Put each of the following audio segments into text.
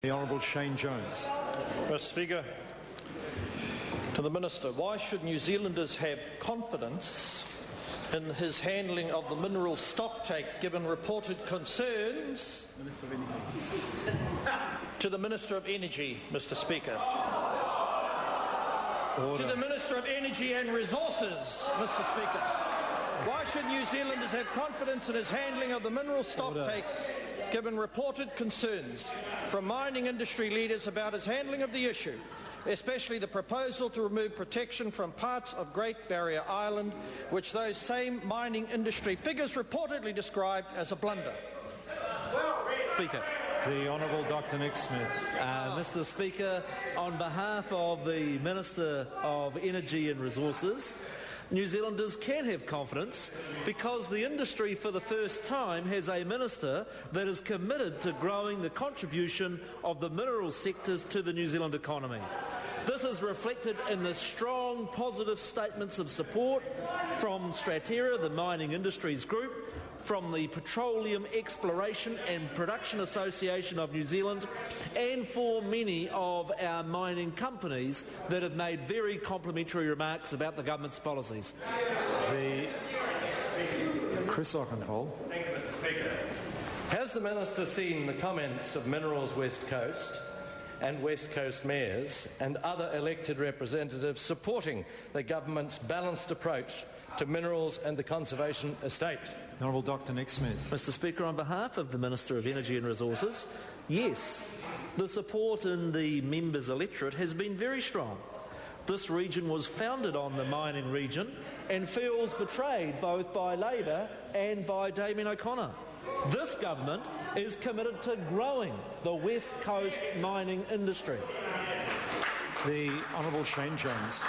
The Honourable Shane Jones. Mr. Speaker, to the Minister, why should New Zealanders have confidence in his handling of the mineral stocktake given reported concerns? To the Minister of Energy, Mr. Speaker. Order. To the Minister of Energy and Resources, Mr. Speaker. Why should New Zealanders have confidence in his handling of the mineral stocktake given reported concerns from mining industry leaders about his handling of the issue, especially the proposal to remove protection from parts of Great Barrier Island, which those same mining industry figures reportedly described as a blunder? Speaker. The Honourable Dr. Nick Smith. Mr. Speaker, on behalf of the Minister of Energy and Resources, New Zealanders can have confidence because the industry for the first time has a minister that is committed to growing the contribution of the mineral sectors to the New Zealand economy. This is reflected in the strong positive statements of support from Stratera, the mining industries group, from the Petroleum Exploration and Production Association of New Zealand, and for many of our mining companies that have made very complimentary remarks about the government's policies. Chris Ockenhole. Thank you, Mr. Speaker. Has the Minister seen the comments of Minerals West Coast and West Coast mayors and other elected representatives supporting the government's balanced approach to minerals and the conservation estate? The Honourable Dr. Nick Smith. Mr. Speaker, on behalf of the Minister of Energy and Resources, yes, the support in the members' electorate has been very strong. This region was founded on the mining region and feels betrayed both by Labour and by Damien O'Connor. This government is committed to growing the West Coast mining industry. The Honourable Shane Jones.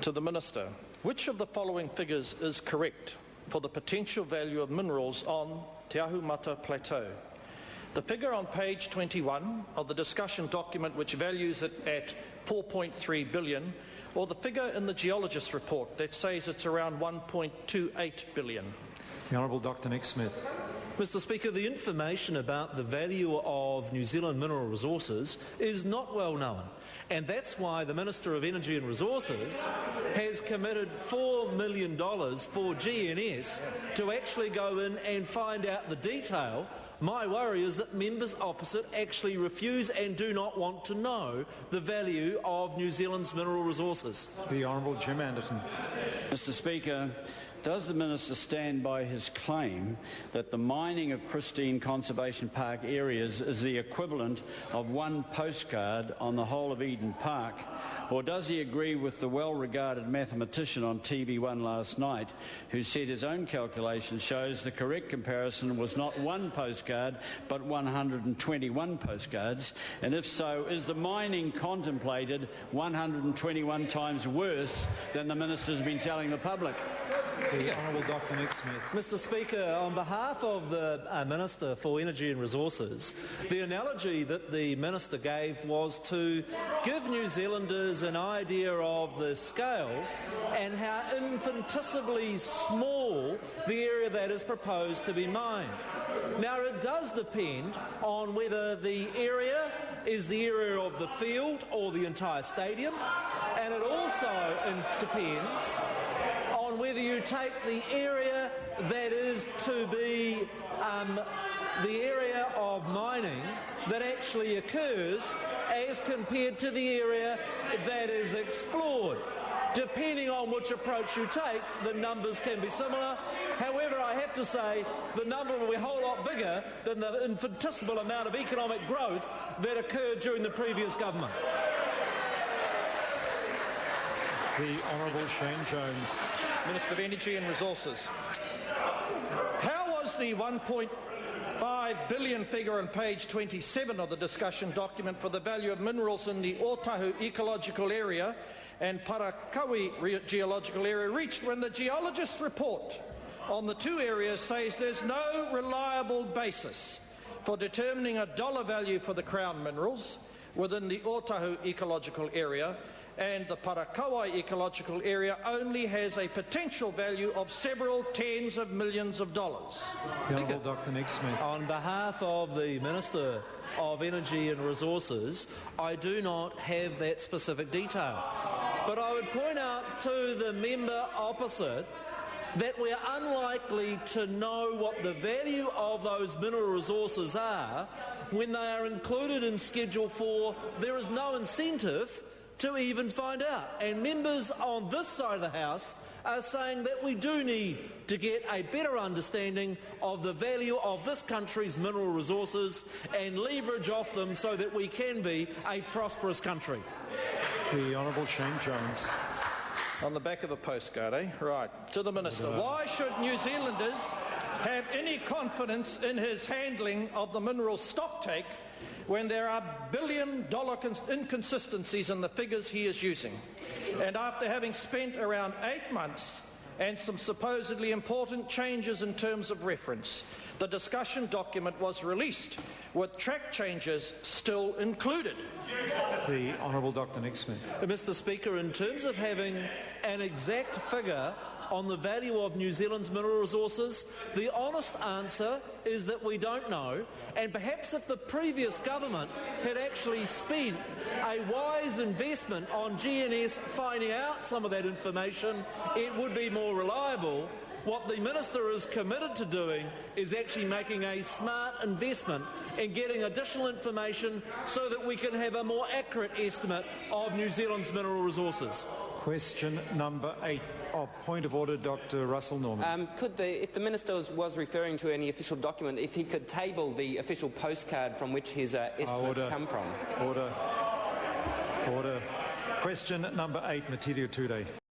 To the Minister, which of the following figures is correct for the potential value of minerals on Te Ahumata Plateau? The figure on page 21 of the discussion document which values it at 4.3 billion, or the figure in the geologist's report that says it's around 1.28 billion? The Honourable Dr. Nick Smith. Mr. Speaker, the information about the value of New Zealand mineral resources is not well known, and that's why the Minister of Energy and Resources has committed $4 million for GNS to actually go in and find out the detail. My worry is that members opposite actually refuse and do not want to know the value of New Zealand's mineral resources. The Honourable Jim Anderton. Mr. Speaker, does the Minister stand by his claim that the mining of pristine conservation park areas is the equivalent of one postcard on the whole of Eden Park? Or does he agree with the well-regarded mathematician on TV1 last night who said his own calculation shows the correct comparison was not one postcard but 121 postcards? And if so, is the mining contemplated 121 times worse than the Minister's been telling the public? The Honourable Dr. Nick Smith. Mr. Speaker, on behalf of the Minister for Energy and Resources, the analogy that the Minister gave was to give New Zealanders an idea of the scale and how infinitesimally small the area that is proposed to be mined. Now, it does depend on whether the area is the area of the field or the entire stadium, and it also depends on whether you take the area that is to be the area of mining that actually occurs as compared to the area that is explored. Depending on which approach you take, the numbers can be similar. However, I have to say the number will be a whole lot bigger than the infinitesimal amount of economic growth that occurred during the previous government. The Honourable Shane Jones. Minister of Energy and Resources. How was the 1.5 billion figure on page 27 of the discussion document for the value of minerals in the Otahu ecological area and Parakawi geological area reached when the geologist's report on the two areas says there's no reliable basis for determining a dollar value for the crown minerals within the Otahu ecological area and the Parakawai ecological area only has a potential value of several tens of millions of dollars. The Honourable Dr Nick Smith. On behalf of the Minister of Energy and Resources, I do not have that specific detail. But I would point out to the member opposite that we're unlikely to know what the value of those mineral resources are when they are included in Schedule 4. There is no incentive to even find out. And members on this side of the House are saying that we do need to get a better understanding of the value of this country's mineral resources and leverage off them so that we can be a prosperous country. The Honourable Shane Jones. On the back of a postcard, eh? Right. To the Minister. Why should New Zealanders have any confidence in his handling of the mineral stocktake when there are billion-dollar inconsistencies in the figures he is using? And after having spent around 8 months and some supposedly important changes in terms of reference, the discussion document was released with track changes still included. The Honourable Dr Nick Smith. Mr Speaker, in terms of having an exact figure on the value of New Zealand's mineral resources, the honest answer is that we don't know, and perhaps if the previous government had actually spent a wise investment on GNS finding out some of that information, it would be more reliable. What the Minister is committed to doing is actually making a smart investment in getting additional information so that we can have a more accurate estimate of New Zealand's mineral resources. Question number 8. Point of order, Dr Russell Norman. If the Minister was referring to any official document, if he could table the official postcard from which his estimates come from. Order. Question number 8, Matirio Tude.